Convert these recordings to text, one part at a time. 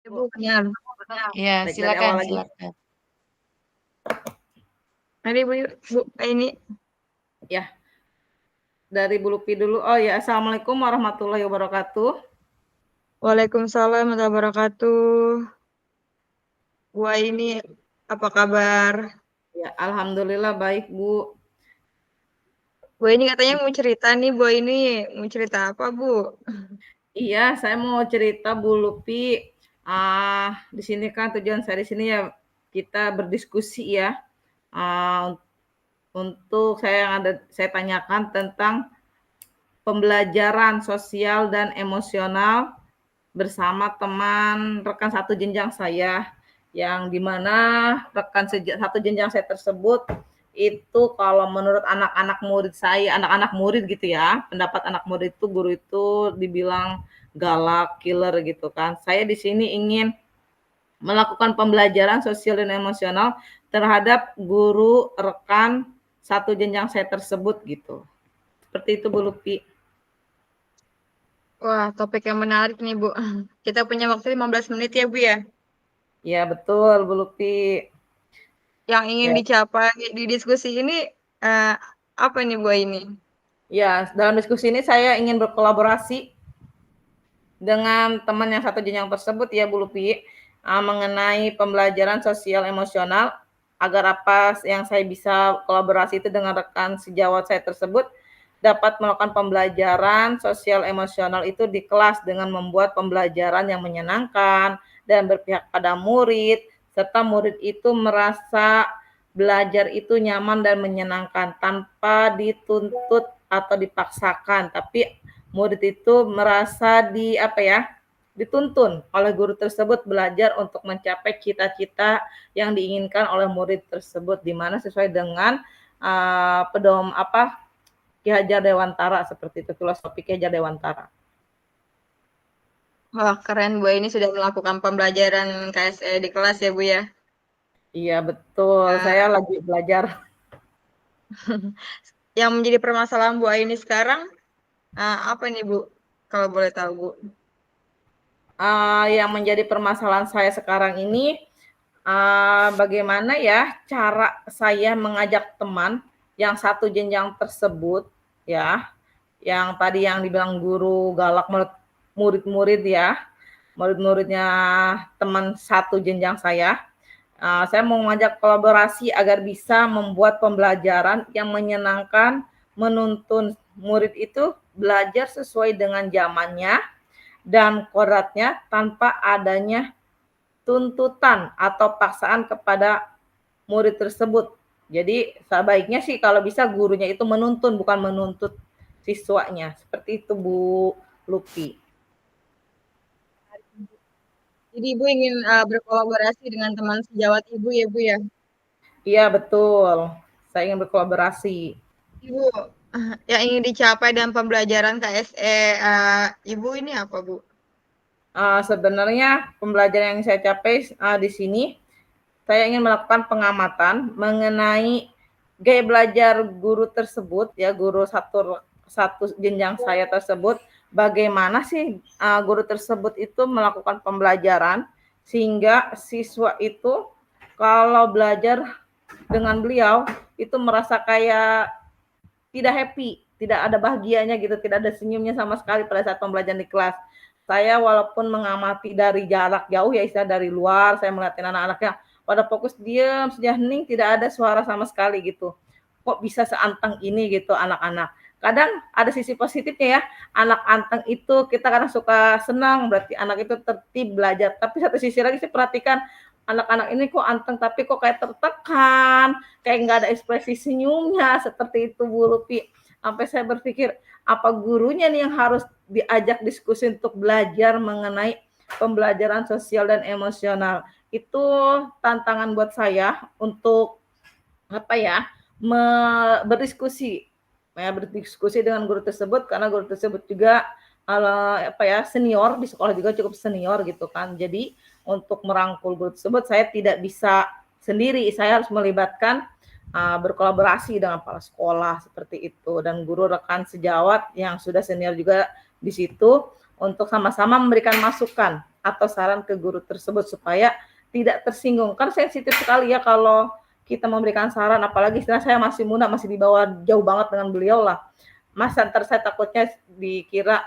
Ibu, benar. Iya, Baik, dari silakan, awal lagi. silakan. Mari Bu, Bu, ini. Ya, dari Bu Lupi dulu. Oh ya, Assalamualaikum warahmatullahi wabarakatuh. Waalaikumsalam warahmatullahi wabarakatuh. Bu ini, apa kabar? Ya, alhamdulillah baik, Bu. Bu ini katanya mau cerita nih, Bu ini mau cerita apa, Bu? Iya, saya mau cerita Bu Lupi. Di sini kan tujuan saya di sini ya kita berdiskusi ya. Untuk saya tanyakan tentang pembelajaran sosial dan emosional bersama teman rekan satu jenjang saya, yang dimana rekan satu jenjang saya tersebut itu kalau menurut anak-anak murid saya, anak-anak murid gitu ya, pendapat anak murid itu guru itu dibilang galak, killer gitu kan. Saya di sini ingin melakukan pembelajaran sosial dan emosional terhadap guru rekan satu jenjang saya tersebut gitu. Seperti itu Bu Lupi. Wah, topik yang menarik nih, Bu. Kita punya waktu 15 menit ya, Bu ya? Ya betul Bu Lupi. Yang ingin Ya. dicapai di diskusi ini apa nih, Bu ini? Ya, dalam diskusi ini saya ingin berkolaborasi dengan teman yang satu jenjang tersebut ya Bu Lupi, mengenai pembelajaran sosial emosional, agar apa yang saya bisa kolaborasi itu dengan rekan sejawat saya tersebut dapat melakukan pembelajaran sosial emosional itu di kelas dengan membuat pembelajaran yang menyenangkan dan berpihak pada murid, serta murid itu merasa belajar itu nyaman dan menyenangkan tanpa dituntut atau dipaksakan, tapi murid itu merasa dituntun oleh guru tersebut belajar untuk mencapai cita-cita yang diinginkan oleh murid tersebut, di mana sesuai dengan Ki Hajar Dewantara, seperti itu, filosofi Ki Hajar Dewantara. Wah, keren, Bu ini sudah melakukan pembelajaran KSE di kelas ya, Bu ya? Iya betul, saya lagi belajar. Yang menjadi permasalahan Bu Aini sekarang apa nih, Bu? Kalau boleh tahu, Bu. Yang menjadi permasalahan saya sekarang ini, bagaimana ya cara saya mengajak teman yang satu jenjang tersebut ya, yang tadi yang dibilang guru galak murid-murid ya, murid-muridnya teman satu jenjang saya. Saya mau mengajak kolaborasi agar bisa membuat pembelajaran yang menyenangkan, menuntun murid itu belajar sesuai dengan zamannya dan kodratnya tanpa adanya tuntutan atau paksaan kepada murid tersebut. Jadi sebaiknya sih kalau bisa gurunya itu menuntun, bukan menuntut siswanya. Seperti itu Bu Lupi. Jadi Ibu ingin berkolaborasi dengan teman sejawat Ibu ya, Bu ya? Iya betul, saya ingin berkolaborasi. Ibu, yang ingin dicapai dalam pembelajaran KSE Ibu ini apa, Bu? Sebenarnya pembelajaran yang saya capai di sini, saya ingin melakukan pengamatan mengenai gaya belajar guru tersebut ya, guru satu jenjang saya tersebut, bagaimana sih guru tersebut itu melakukan pembelajaran sehingga siswa itu kalau belajar dengan beliau itu merasa kayak tidak happy, tidak ada bahagianya gitu, tidak ada senyumnya sama sekali pada saat pembelajaran di kelas. Saya walaupun mengamati dari jarak jauh ya, istilah dari luar, saya melihatin anak-anaknya pada fokus diam saja, hening, tidak ada suara sama sekali gitu. Kok bisa seanteng ini gitu anak-anak. Kadang ada sisi positifnya ya, anak anteng itu kita kadang suka senang, berarti anak itu tertib belajar. Tapi satu sisi lagi saya perhatikan, anak-anak ini kok anteng tapi kok kayak tertekan, kayak nggak ada ekspresi senyumnya, seperti itu Bu Lupi. Sampai saya berpikir, apa gurunya nih yang harus diajak diskusi untuk belajar mengenai pembelajaran sosial dan emosional. Itu tantangan buat saya untuk berdiskusi dengan guru tersebut, karena guru tersebut juga senior di sekolah, juga cukup senior gitu kan. Jadi untuk merangkul guru tersebut saya tidak bisa sendiri, saya harus melibatkan berkolaborasi dengan kepala sekolah seperti itu, dan guru rekan sejawat yang sudah senior juga di situ, untuk sama-sama memberikan masukan atau saran ke guru tersebut supaya tidak tersinggung. Kan sensitif sekali ya kalau kita memberikan saran, apalagi saya masih muda, masih di bawah jauh banget dengan beliau lah. Masa ntar saya takutnya dikira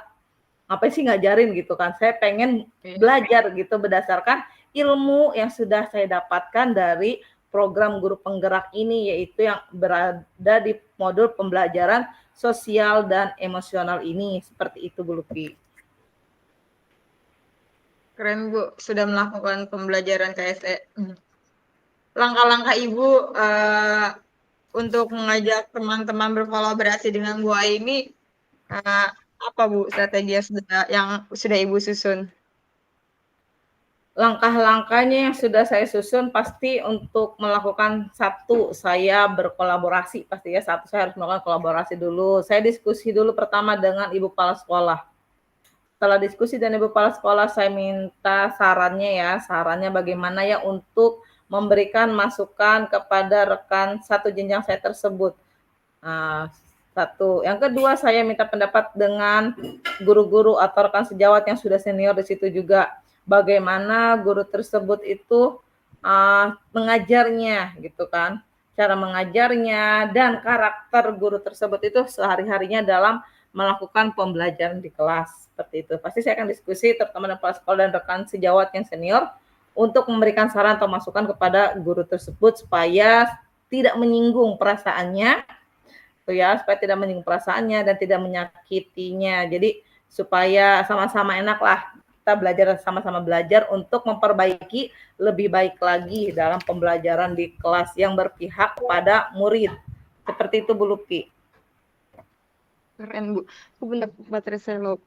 apa sih ngajarin gitu kan. Saya pengen belajar gitu berdasarkan ilmu yang sudah saya dapatkan dari program guru penggerak ini, yaitu yang berada di modul pembelajaran sosial dan emosional ini. Seperti itu Bu Lupi. Keren Bu, sudah melakukan pembelajaran KSE. Langkah-langkah Ibu untuk mengajak teman-teman berkolaborasi dengan Bu Aini, apa Bu strategi yang sudah Ibu susun? Langkah-langkahnya yang sudah saya susun pasti untuk melakukan satu, saya berkolaborasi pasti ya. Satu, saya harus melakukan kolaborasi dulu. Saya diskusi dulu pertama dengan Ibu Kepala Sekolah. Setelah diskusi dengan Ibu Kepala Sekolah, saya minta sarannya bagaimana ya untuk memberikan masukan kepada rekan satu jenjang saya tersebut. Satu. Yang kedua, saya minta pendapat dengan guru-guru atau rekan sejawat yang sudah senior di situ juga. Bagaimana guru tersebut itu mengajarnya gitu kan. Cara mengajarnya dan karakter guru tersebut itu sehari-harinya dalam melakukan pembelajaran di kelas. Seperti itu. Pasti saya akan diskusi terutama dengan kepala sekolah dan rekan sejawat yang senior untuk memberikan saran atau masukan kepada guru tersebut supaya tidak menyinggung perasaannya, supaya tidak menyinggung perasaannya dan tidak menyakitinya. Jadi supaya sama-sama enak lah kita sama-sama belajar untuk memperbaiki lebih baik lagi dalam pembelajaran di kelas yang berpihak pada murid. Seperti itu Bu Lupi. Keren Bu. Aku benar baterai saya low.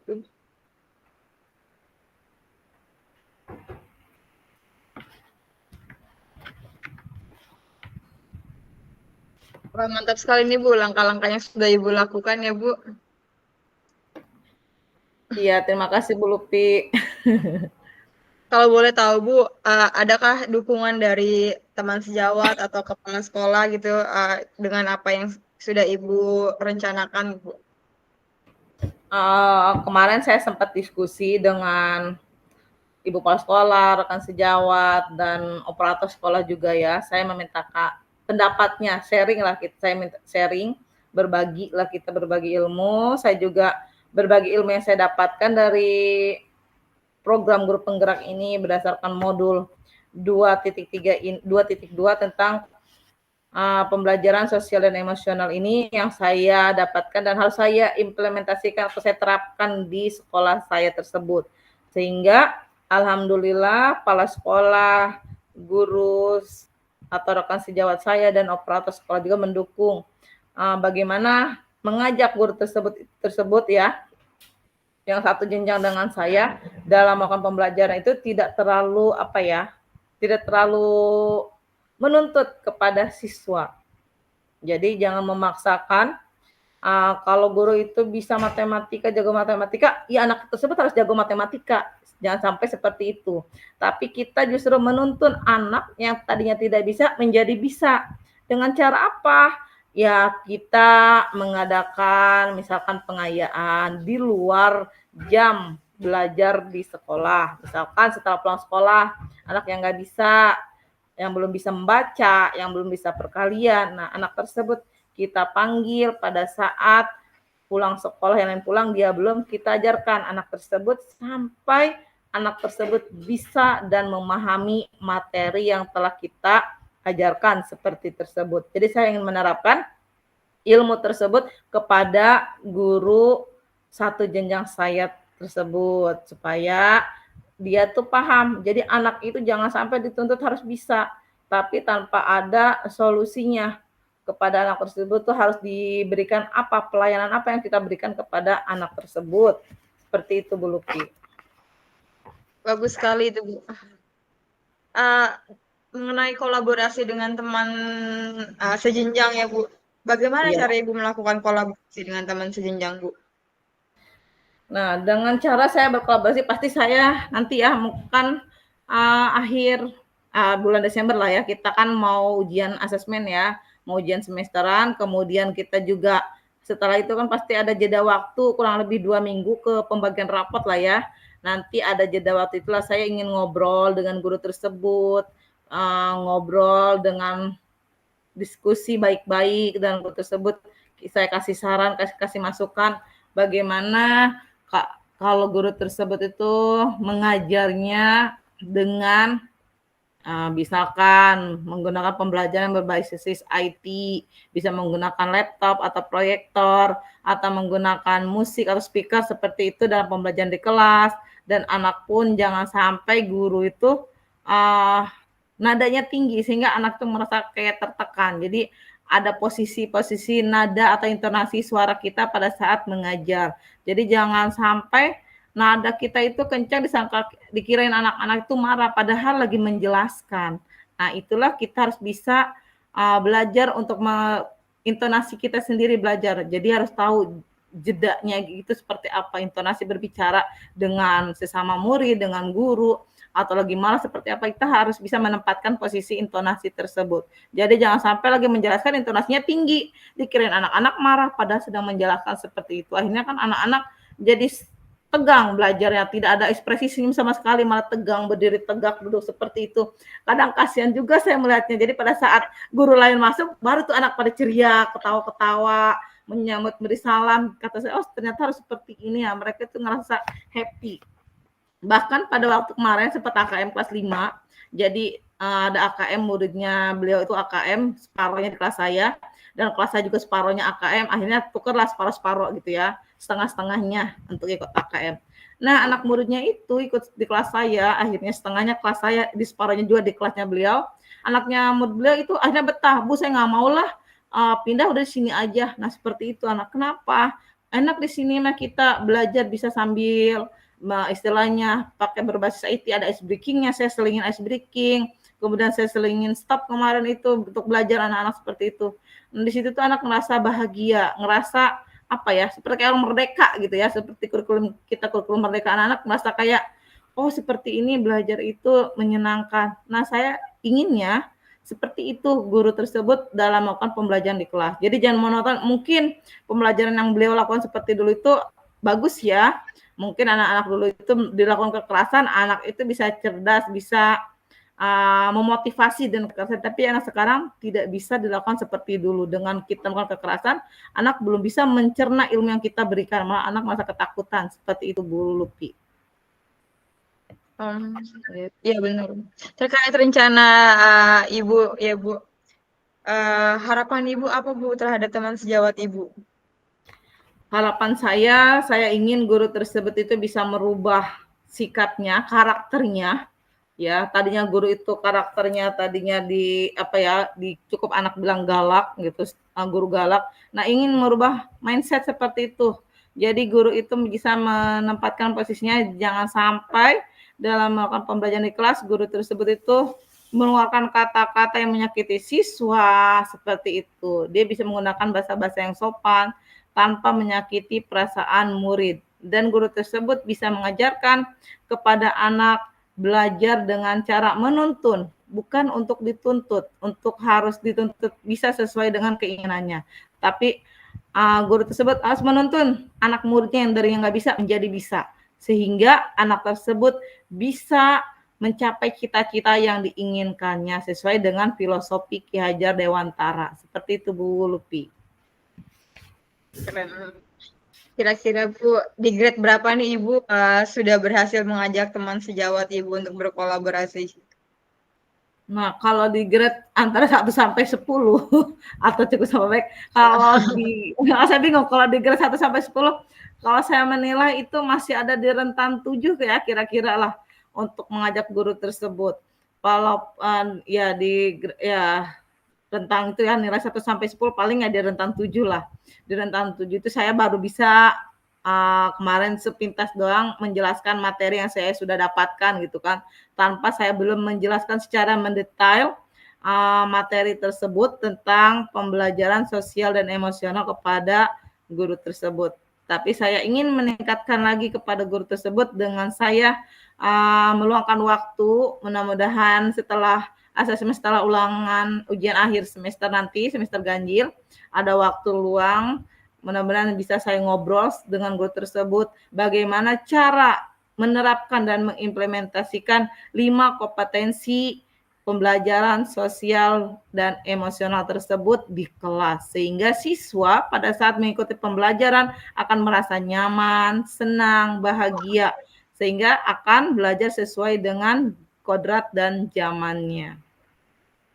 Wah, mantap sekali nih Bu, langkah-langkah yang sudah Ibu lakukan ya Bu. Iya, terima kasih Bu Lupi. Kalau boleh tahu Bu, adakah dukungan dari teman sejawat atau kepala sekolah gitu dengan apa yang sudah Ibu rencanakan Bu? Kemarin saya sempat diskusi dengan Ibu Kepala Sekolah, rekan sejawat, dan operator sekolah juga ya. Saya meminta pendapatnya, sharing lah kita, saya minta sharing, berbagi ilmu. Saya juga berbagi ilmu yang saya dapatkan dari program guru penggerak ini berdasarkan modul 2.2 tentang pembelajaran sosial dan emosional ini yang saya dapatkan dan harus saya implementasikan atau saya terapkan di sekolah saya tersebut. Sehingga alhamdulillah kepala sekolah, guru atau rekan sejawat saya dan operator sekolah juga mendukung bagaimana mengajak guru tersebut ya yang satu jenjang dengan saya dalam melakukan pembelajaran itu tidak terlalu menuntut kepada siswa. Jadi jangan memaksakan kalau guru itu bisa matematika, jago matematika, ya anak tersebut harus jago matematika. Jangan sampai seperti itu. Tapi kita justru menuntun anak yang tadinya tidak bisa menjadi bisa. Dengan cara apa? Ya kita mengadakan misalkan pengayaan di luar jam belajar di sekolah. Misalkan setelah pulang sekolah, anak yang nggak bisa, yang belum bisa membaca, yang belum bisa perkalian. Nah, anak tersebut kita panggil pada saat pulang sekolah, yang lain pulang, dia belum, kita ajarkan anak tersebut sampai anak tersebut bisa dan memahami materi yang telah kita ajarkan seperti tersebut. Jadi saya ingin menerapkan ilmu tersebut kepada guru satu jenjang saya tersebut supaya dia tuh paham. Jadi anak itu jangan sampai dituntut harus bisa, tapi tanpa ada solusinya kepada anak tersebut tuh harus diberikan pelayanan apa yang kita berikan kepada anak tersebut. Seperti itu Bu Luki. Bagus sekali itu Bu. Mengenai kolaborasi dengan teman sejenjang ya Bu. Bagaimana cara Ibu melakukan kolaborasi dengan teman sejenjang Bu? Nah, dengan cara saya berkolaborasi pasti saya nanti ya kan akhir bulan Desember lah ya, kita kan mau ujian asesmen ya, mau ujian semesteran, kemudian kita juga Setelah itu kan pasti ada jeda waktu kurang lebih 2 minggu ke pembagian rapot lah ya. Nanti ada jeda waktu itulah saya ingin ngobrol dengan guru tersebut, ngobrol dengan diskusi baik-baik dan guru tersebut saya kasih saran, kasih masukan bagaimana kalau guru tersebut itu mengajarnya dengan misalkan menggunakan pembelajaran berbasis IT, bisa menggunakan laptop atau proyektor, atau menggunakan musik atau speaker seperti itu dalam pembelajaran di kelas. Dan anak pun jangan sampai guru itu nadanya tinggi sehingga anak itu merasa kayak tertekan. Jadi ada posisi-posisi nada atau intonasi suara kita pada saat mengajar. Jadi jangan sampai nada kita itu kencang disangka dikirain anak-anak itu marah padahal lagi menjelaskan. Nah, itulah kita harus bisa belajar untuk intonasi kita sendiri belajar. Jadi harus tahu jedanya itu seperti apa, intonasi berbicara dengan sesama murid, dengan guru, atau lagi malas seperti apa, kita harus bisa menempatkan posisi intonasi tersebut. Jadi jangan sampai lagi menjelaskan intonasinya tinggi, dikirain anak-anak marah padahal sedang menjelaskan seperti itu. Akhirnya kan anak-anak jadi tegang belajarnya, tidak ada ekspresi senyum sama sekali, malah tegang, berdiri tegak, duduk seperti itu. Kadang kasihan juga saya melihatnya. Jadi pada saat guru lain masuk, baru tuh anak pada ceria, ketawa-ketawa, menyambut, beri salam. Kata saya, oh ternyata harus seperti ini ya. Mereka tuh ngerasa happy. Bahkan pada waktu kemarin sempat AKM kelas 5, jadi ada AKM muridnya beliau itu AKM, separohnya di kelas saya, dan kelas saya juga separohnya AKM, akhirnya tukerlah separoh-separoh gitu ya, setengah-setengahnya untuk ikut AKM. Nah, anak muridnya itu ikut di kelas saya, akhirnya setengahnya kelas saya, di separohnya juga di kelasnya beliau. Anaknya murid beliau itu akhirnya betah, Bu saya nggak mau lah, pindah udah di sini aja. Nah, seperti itu anak. Kenapa? Enak di sini mah kita belajar bisa sambil istilahnya pakai berbasis IT, ada ice breaking-nya, saya selingin ice breaking, kemudian saya selingin stop kemarin itu untuk belajar anak-anak seperti itu. Di situ tuh anak ngerasa bahagia, ngerasa apa ya, seperti orang merdeka gitu ya, seperti kurikulum kita, kurikulum merdeka anak-anak merasa kayak, oh seperti ini belajar itu menyenangkan. Nah saya inginnya seperti itu guru tersebut dalam melakukan pembelajaran di kelas. Jadi jangan monoton, mungkin pembelajaran yang beliau lakukan seperti dulu itu bagus ya, mungkin anak-anak dulu itu dilakukan kekerasan, anak itu bisa cerdas, bisa memotivasi dan kekerasan, tapi anak sekarang tidak bisa dilakukan seperti dulu. Dengan kita melakukan kekerasan, anak belum bisa mencerna ilmu yang kita berikan, malah anak merasa ketakutan. Seperti itu Bu Lupi. Iya benar. Terkait rencana Ibu, ya Bu, harapan Ibu apa Bu terhadap teman sejawat Ibu? Harapan saya ingin guru tersebut itu bisa merubah sikapnya, karakternya, ya tadinya guru itu karakternya tadinya di apa ya, di cukup anak bilang galak gitu, guru galak. Nah ingin merubah mindset seperti itu. Jadi guru itu bisa menempatkan posisinya, jangan sampai dalam melakukan pembelajaran di kelas guru tersebut itu mengeluarkan kata-kata yang menyakiti siswa seperti itu. Dia bisa menggunakan bahasa-bahasa yang sopan tanpa menyakiti perasaan murid. Dan guru tersebut bisa mengajarkan kepada anak belajar dengan cara menuntun, bukan untuk dituntut, untuk harus dituntut bisa sesuai dengan keinginannya. Tapi guru tersebut harus menuntun anak muridnya yang dari yang nggak bisa menjadi bisa, sehingga anak tersebut bisa mencapai cita-cita yang diinginkannya sesuai dengan filosofi Ki Hajar Dewantara. Seperti itu Bu Lupi. Keren. Kira-kira Bu, di grade berapa nih Ibu sudah berhasil mengajak teman sejawat Ibu untuk berkolaborasi? Nah, kalau di grade antara 1 sampai 10 atau cukup sama baik. Kalau di saya bingung kalau di grade 1 sampai 10, kalau saya menilai itu masih ada di rentan 7 ya kira-kira lah untuk mengajak guru tersebut. Kalau ya rentang itu ya nilai 1 sampai 10 paling ya di rentan 7 lah. Di rentan 7 itu saya baru bisa kemarin sepintas doang menjelaskan materi yang saya sudah dapatkan gitu kan, tanpa saya belum menjelaskan secara mendetail materi tersebut tentang pembelajaran sosial dan emosional kepada guru tersebut. Tapi saya ingin meningkatkan lagi kepada guru tersebut dengan saya meluangkan waktu, mudah-mudahan setelah asesmen, setelah ulangan ujian akhir semester nanti, semester ganjil, ada waktu luang mudah-mudahan bisa saya ngobrol dengan guru tersebut bagaimana cara menerapkan dan mengimplementasikan 5 kompetensi pembelajaran sosial dan emosional tersebut di kelas, sehingga siswa pada saat mengikuti pembelajaran akan merasa nyaman, senang, bahagia, sehingga akan belajar sesuai dengan kodrat dan zamannya.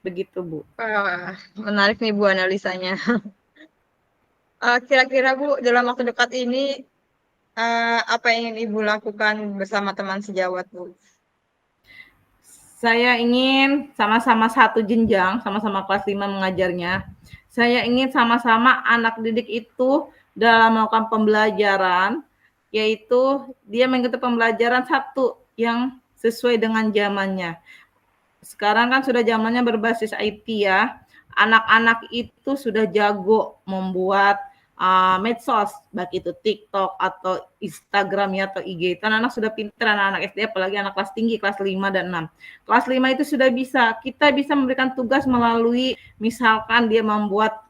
Begitu, Bu. Wah, menarik nih Bu analisanya. Kira-kira Bu, dalam waktu dekat ini apa yang ingin Ibu lakukan bersama teman sejawat Bu? Saya ingin sama-sama satu jenjang, sama-sama kelas 5 mengajarnya. Saya ingin sama-sama anak didik itu dalam melakukan pembelajaran, yaitu dia mengikuti pembelajaran satu yang sesuai dengan zamannya. Sekarang kan sudah zamannya berbasis IT ya. Anak-anak itu sudah jago membuat medsos, baik itu TikTok atau Instagram ya atau IG. Kan anak sudah pintar, anak-anak SD apalagi anak kelas tinggi, kelas 5 dan 6. Kelas 5 itu sudah bisa, kita bisa memberikan tugas melalui misalkan dia membuat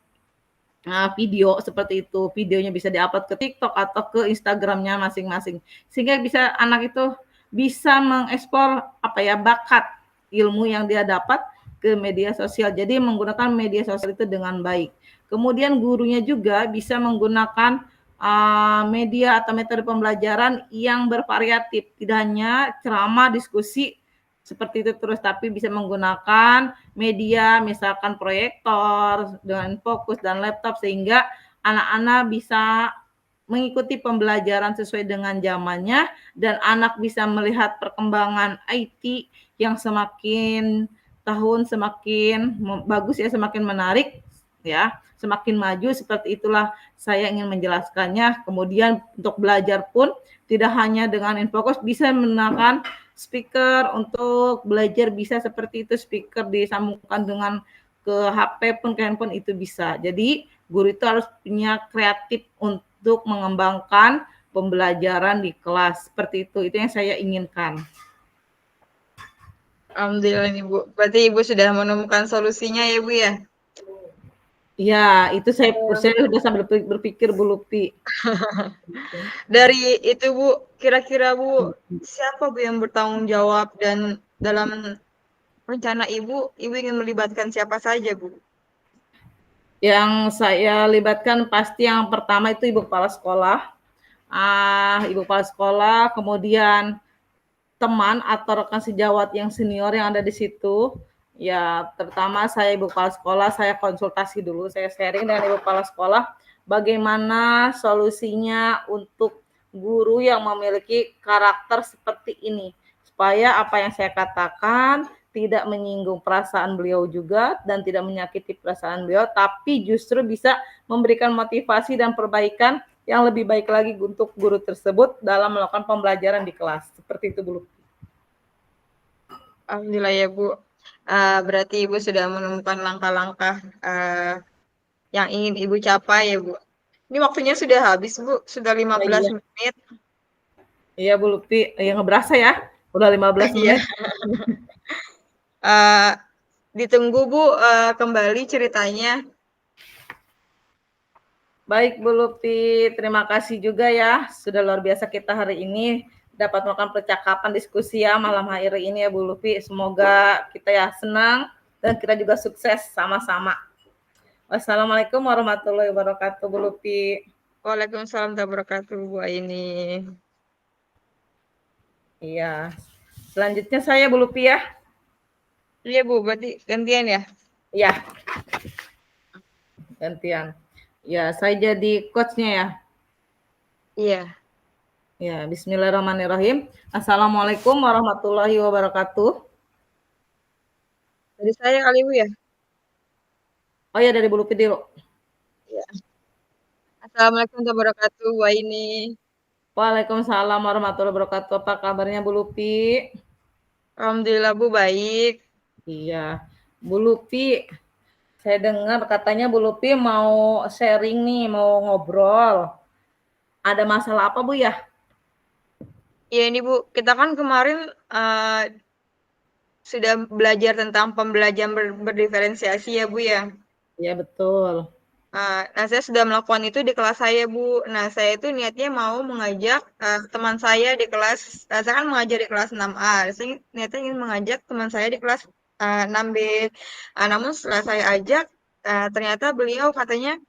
video seperti itu, videonya bisa diupload ke TikTok atau ke Instagramnya masing-masing, sehingga bisa anak itu bisa mengeksplor bakat ilmu yang dia dapat ke media sosial. Jadi menggunakan media sosial itu dengan baik. Kemudian gurunya juga bisa menggunakan media atau metode pembelajaran yang bervariatif, tidak hanya ceramah, diskusi seperti itu terus, tapi bisa menggunakan media misalkan proyektor dengan fokus dan laptop, sehingga anak-anak bisa mengikuti pembelajaran sesuai dengan zamannya dan anak bisa melihat perkembangan IT yang semakin tahun semakin bagus ya, semakin menarik ya, semakin maju. Seperti itulah saya ingin menjelaskannya. Kemudian untuk belajar pun tidak hanya dengan infocus, bisa menggunakan speaker untuk belajar, bisa seperti itu, speaker disambungkan dengan ke HP pun, ke handphone itu bisa. Jadi guru itu harus punya kreatif untuk mengembangkan pembelajaran di kelas. Seperti itu yang saya inginkan. Alhamdulillah nih Bu. Berarti Ibu sudah menemukan solusinya ya Bu ya? Ya, itu saya sudah sambil berpikir Bu Lupi. Dari itu Bu, kira-kira Bu, siapa Bu yang bertanggung jawab dan dalam rencana Ibu ingin melibatkan siapa saja Bu? Yang saya libatkan pasti yang pertama itu Ibu Kepala Sekolah. Ibu Kepala Sekolah, kemudian teman atau rekan sejawat yang senior yang ada di situ. Ya, terutama saya Ibu Kepala Sekolah, saya konsultasi dulu, saya sharing dengan Ibu Kepala Sekolah bagaimana solusinya untuk guru yang memiliki karakter seperti ini, supaya apa yang saya katakan tidak menyinggung perasaan beliau juga dan tidak menyakiti perasaan beliau, tapi justru bisa memberikan motivasi dan perbaikan yang lebih baik lagi untuk guru tersebut dalam melakukan pembelajaran di kelas. Seperti itu, Bu. Alhamdulillah ya Bu. Berarti Ibu sudah menemukan langkah-langkah yang ingin Ibu capai ya Bu. Ini waktunya sudah habis Bu, sudah 15 menit. Iya Bu Lutfi, ya nggak berasa ya, udah 15 Iya. menit. Ditunggu Bu kembali ceritanya. Baik Bu Lutfi, terima kasih juga ya, sudah luar biasa kita hari ini dapat melakukan percakapan diskusi ya malam hari ini ya Bu Lutfi. Semoga kita ya senang dan kita juga sukses sama-sama. Wassalamualaikum warahmatullahi wabarakatuh Bu Lutfi. Waalaikumsalam warahmatullahi wabarakatuh Bu Aini. Iya. Selanjutnya saya Bu Lutfi ya. Iya Bu, berarti gantian ya? Iya. Gantian. Ya, saya jadi coachnya ya. Iya. Ya, bismillahirrahmanirrahim. Assalamualaikum warahmatullahi wabarakatuh. Dari saya kali Bu ya? Oh ya, dari Bu Lutfi dulu. Ya. Assalamualaikum warahmatullahi wabarakatuh Bu Aini. Waalaikumsalam warahmatullahi wabarakatuh. Apa kabarnya Bu Lutfi? Alhamdulillah Bu baik. Iya. Bu Lutfi, saya dengar katanya Bu Lutfi mau sharing nih, mau ngobrol. Ada masalah apa Bu ya? Iya ini Bu, kita kan kemarin sudah belajar tentang pembelajaran berdiferensiasi ya Bu ya. Iya betul. Nah, saya sudah melakukan itu di kelas saya, Bu. Nah, saya itu niatnya mau mengajak teman saya di kelas, saya kan mengajar di kelas 6A. Saya niatnya ingin mengajak teman saya di kelas 6B. Namun setelah saya ajak, ternyata beliau katanya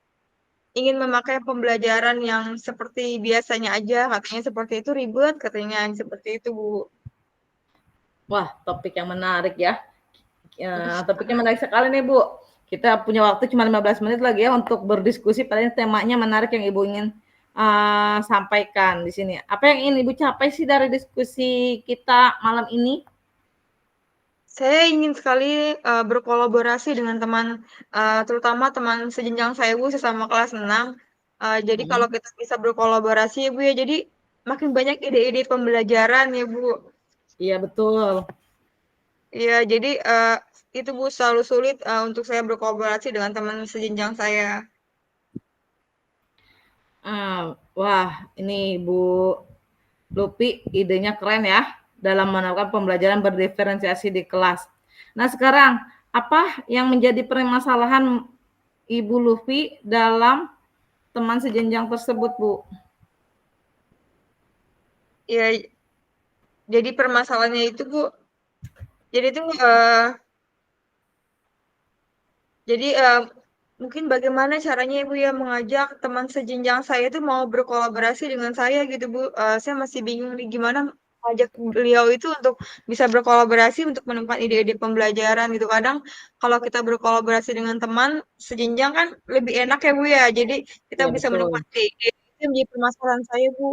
ingin memakai pembelajaran yang seperti biasanya aja. Katanya seperti itu ribet, katanya seperti itu, Bu. Wah, topik yang menarik ya. Topiknya menarik sekali nih Bu. Kita punya waktu cuma 15 menit lagi ya untuk berdiskusi. Paling temanya menarik yang Ibu ingin sampaikan di sini. Apa yang ingin Ibu capai sih dari diskusi kita malam ini? Saya ingin sekali berkolaborasi dengan teman, terutama teman sejenjang saya Bu, sesama kelas 6. Jadi kalau kita bisa berkolaborasi ya Bu ya, jadi makin banyak ide-ide pembelajaran ya Bu. Iya betul. Iya, jadi itu Bu selalu sulit untuk saya berkolaborasi dengan teman sejenjang saya. Wah, ini Bu Lupi idenya keren ya dalam melakukan pembelajaran berdiferensiasi di kelas. Nah sekarang apa yang menjadi permasalahan Ibu Lupi dalam teman sejenjang tersebut Bu? Iya, jadi permasalahannya itu Bu, jadi itu jadi mungkin bagaimana caranya Ibu ya mengajak teman sejenjang saya itu mau berkolaborasi dengan saya gitu Bu. Saya masih bingung nih gimana mengajak beliau itu untuk bisa berkolaborasi untuk menemukan ide-ide pembelajaran gitu. Kadang kalau kita berkolaborasi dengan teman sejenjang kan lebih enak ya Bu ya. Jadi kita Ya bisa menemukan betul. ide-ide. Itu yang menjadi permasalahan saya Bu.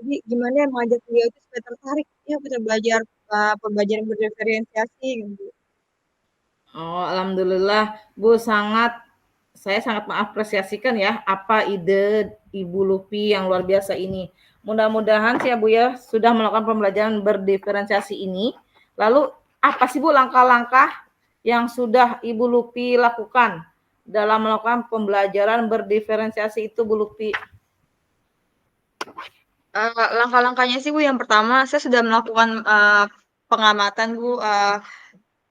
Jadi gimana ya mengajak beliau itu supaya tertarik ya kita belajar pembelajaran berdiferensiasi gitu. Oh, alhamdulillah Bu saya sangat mengapresiasikan ya apa ide Ibu Lupi yang luar biasa ini. Mudah-mudahan sih ya Bu ya sudah melakukan pembelajaran berdiferensiasi ini. Lalu apa sih Bu langkah-langkah yang sudah Ibu Lupi lakukan dalam melakukan pembelajaran berdiferensiasi itu Bu Lupi? Langkah-langkahnya sih Bu, yang pertama saya sudah melakukan pengamatan Bu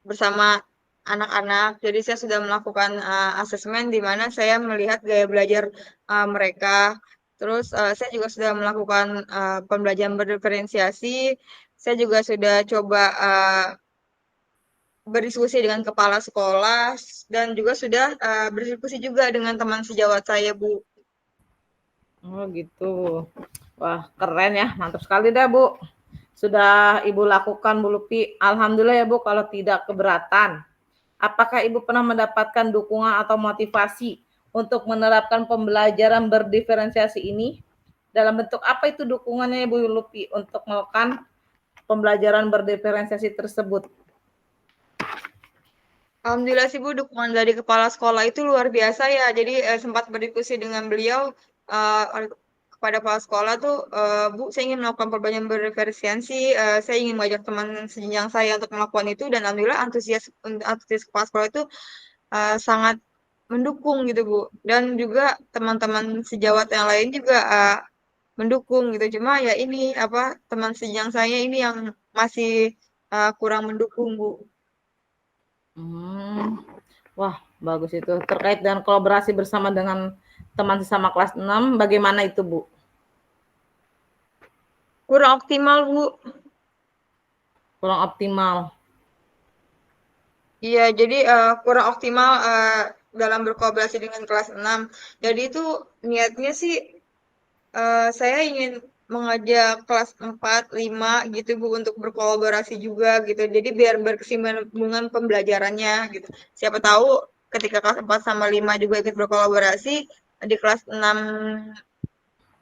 bersama anak-anak. Jadi saya sudah melakukan asesmen di mana saya melihat gaya belajar mereka. Terus saya juga sudah melakukan pembelajaran berdiferensiasi. Saya juga sudah coba berdiskusi dengan kepala sekolah dan juga sudah berdiskusi juga dengan teman sejawat saya Bu. Oh gitu. Wah keren ya, mantap sekali dah Bu. Sudah Ibu lakukan Bu Lupi. Alhamdulillah ya Bu kalau tidak keberatan. Apakah Ibu pernah mendapatkan dukungan atau motivasi untuk menerapkan pembelajaran berdiferensiasi ini? Dalam bentuk apa itu dukungannya Ibu Lupi untuk melakukan pembelajaran berdiferensiasi tersebut? Alhamdulillah sih Bu, dukungan dari kepala sekolah itu luar biasa ya. Jadi sempat berdiskusi dengan beliau kepada kepala sekolah tuh, Bu, saya ingin melakukan perbaikan berdiferensiasi, saya ingin mengajak teman sejenjang saya untuk melakukan itu dan alhamdulillah antusias kepala sekolah itu sangat mendukung gitu Bu. Dan juga teman-teman sejawat yang lain juga mendukung gitu. Cuma ya ini apa teman sejenjang saya ini yang masih kurang mendukung Bu. Hmm. Wah, bagus itu. Terkait dengan kolaborasi bersama dengan teman sesama kelas 6, bagaimana itu, Bu? Kurang optimal Bu. Kurang optimal. Iya, jadi kurang optimal dalam berkolaborasi dengan kelas 6. Jadi itu niatnya sih saya ingin mengajak kelas 4, 5 gitu Bu untuk berkolaborasi juga gitu. Jadi biar berkesinambungan pembelajarannya gitu. Siapa tahu ketika kelas 4 sama 5 juga ikut berkolaborasi, di kelas 6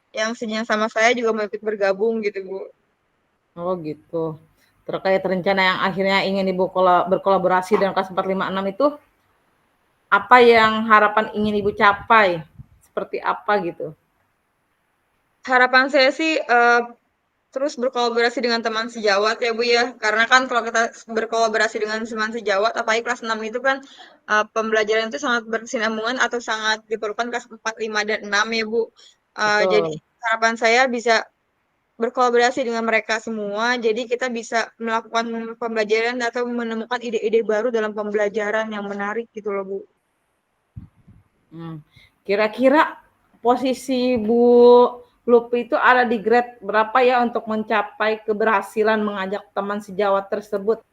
yang sejenjang sama saya juga mau ikut bergabung gitu Bu. Oh, gitu. Terkait rencana yang akhirnya ingin Ibu berkolaborasi dengan kelas 4, 5, 6 itu, apa yang harapan ingin Ibu capai? Seperti apa gitu? Harapan saya sih terus berkolaborasi dengan teman sejawat ya Bu ya. Karena kan kalau kita berkolaborasi dengan teman sejawat, apalagi kelas 6 itu kan pembelajaran itu sangat berkesinambungan atau sangat diperlukan kelas 4, 5, dan 6 ya Bu. Jadi Betul. harapan saya bisa berkolaborasi dengan mereka semua. Jadi kita bisa melakukan pembelajaran atau menemukan ide-ide baru dalam pembelajaran yang menarik gitu loh Bu. Hmm. Kira-kira posisi Bu Lupi itu ada di grade berapa ya untuk mencapai keberhasilan mengajak teman sejawat tersebut?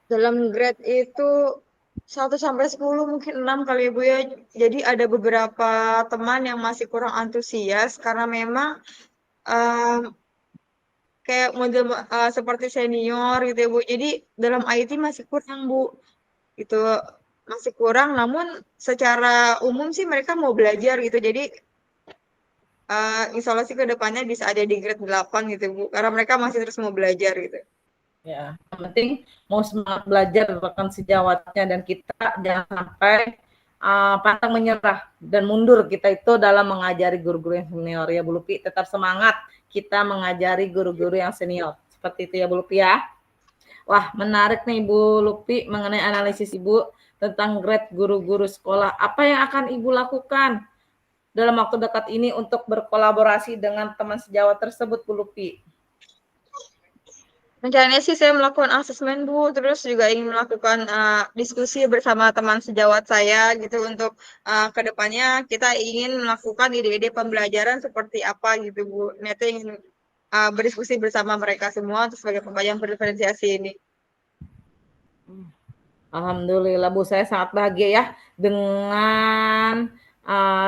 Dalam grade itu 1 sampai 10 mungkin 6 kali Bu ya. Jadi ada beberapa teman yang masih kurang antusias karena memang um, kayak model seperti senior gitu ya Bu. Jadi dalam IT masih kurang Bu. Itu masih kurang namun secara umum sih mereka mau belajar gitu. Jadi insya Allah sih ke depannya bisa ada di grade 8 gitu Bu. Karena mereka masih terus mau belajar gitu. Ya, yang penting mau semangat belajar rekan sejawatnya dan kita jangan sampai pantang menyerah dan mundur kita itu dalam mengajari guru-guru yang senior ya Bu Lupi. Tetap semangat kita mengajari guru-guru yang senior. Seperti itu ya Bu Lupi ya. Wah, menarik nih Bu Lupi mengenai analisis Ibu tentang grade guru-guru sekolah. Apa yang akan Ibu lakukan dalam waktu dekat ini untuk berkolaborasi dengan teman sejawat tersebut Bu Lupi? Rencananya sih saya melakukan asesmen Bu, terus juga ingin melakukan diskusi bersama teman sejawat saya gitu untuk ke depannya kita ingin melakukan ide-ide pembelajaran seperti apa gitu Bu. Nanti ingin berdiskusi bersama mereka semua untuk sebagai pembelajaran berdiferensiasi ini. Alhamdulillah Bu, saya sangat bahagia ya dengan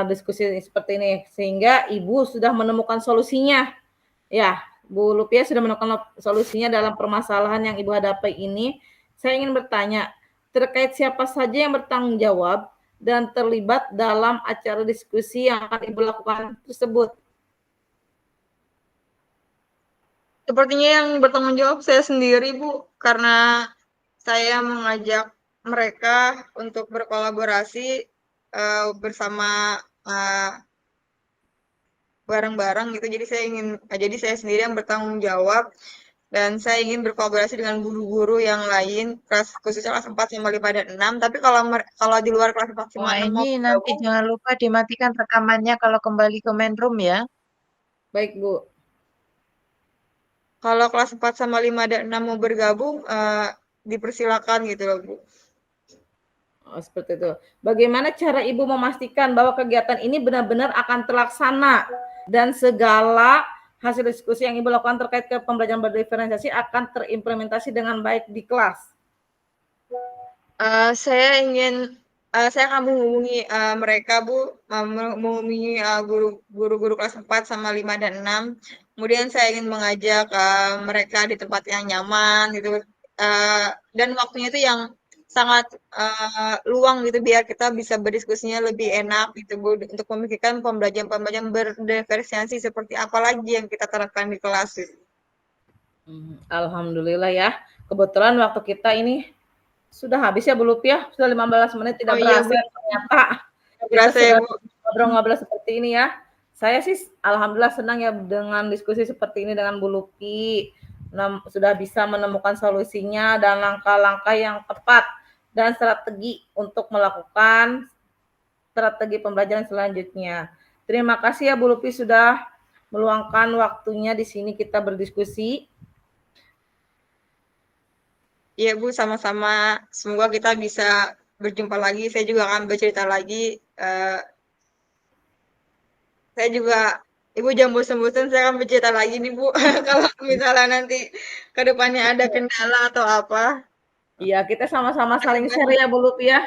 diskusi seperti ini sehingga Ibu sudah menemukan solusinya. Ya, Bu Lupia sudah menemukan solusinya dalam permasalahan yang Ibu hadapi ini. Saya ingin bertanya, terkait siapa saja yang bertanggung jawab dan terlibat dalam acara diskusi yang akan Ibu lakukan tersebut? Sepertinya yang bertanggung jawab saya sendiri Bu, karena saya mengajak mereka untuk berkolaborasi bersama bareng-bareng gitu. Jadi saya sendiri yang bertanggung jawab dan saya ingin berkolaborasi dengan guru-guru yang lain khususnya kelas 4 sama 5 dan 6. Tapi kalau di luar kelas 4 sama Wah, 6 mau ini nanti bergabung, jangan lupa dimatikan rekamannya kalau kembali ke main room ya. Baik Bu. kalau kelas 4 sama 5 dan 6 mau bergabung dipersilakan gitu loh Bu. Oh, seperti itu. Bagaimana cara Ibu memastikan bahwa kegiatan ini benar-benar akan terlaksana dan segala hasil diskusi yang Ibu lakukan terkait ke pembelajaran berdiferensiasi akan terimplementasi dengan baik di kelas? Saya akan menghubungi mereka Bu, menghubungi guru-guru kelas 4 sama 5 dan 6. Kemudian saya ingin mengajak mereka di tempat yang nyaman gitu. Dan waktunya itu yang sangat luang gitu biar kita bisa berdiskusinya lebih enak gitu Bu untuk memikirkan pembelajaran berdiferensiasi seperti apa lagi yang kita terapkan di kelas gitu. Alhamdulillah ya. Kebetulan waktu kita ini sudah habis ya Bu Lupi ya. Sudah 15 menit tidak Iya berasa Bu, ternyata. Kita berasa ya sudah Bu. ngobrol-ngobrol seperti ini ya. Saya sih alhamdulillah senang ya dengan diskusi seperti ini dengan Bu Lupi. Sudah bisa menemukan solusinya dan langkah-langkah yang tepat dan strategi untuk melakukan strategi pembelajaran selanjutnya. Terima kasih ya Bu Lupi sudah meluangkan waktunya di sini kita berdiskusi. Iya Bu, sama-sama. Semoga kita bisa berjumpa lagi. Saya juga akan bercerita lagi. Saya juga, Ibu jangan bosan-bosan, saya akan bercerita lagi nih Bu. Kalau misalnya nanti ke depannya ada kendala atau apa. Iya, kita sama-sama Terima saling kasih share banyak. ya Bu Lupi ya.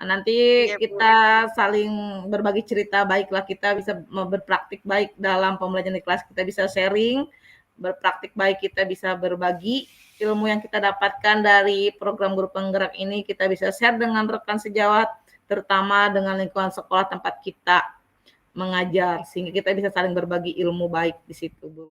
Nanti Iya Bu. kita saling berbagi cerita, baiklah kita bisa berpraktik baik dalam pembelajaran di kelas, kita bisa sharing, berpraktik baik kita bisa berbagi ilmu yang kita dapatkan dari program guru penggerak ini, kita bisa share dengan rekan sejawat, terutama dengan lingkungan sekolah tempat kita mengajar, sehingga kita bisa saling berbagi ilmu baik di situ Bu.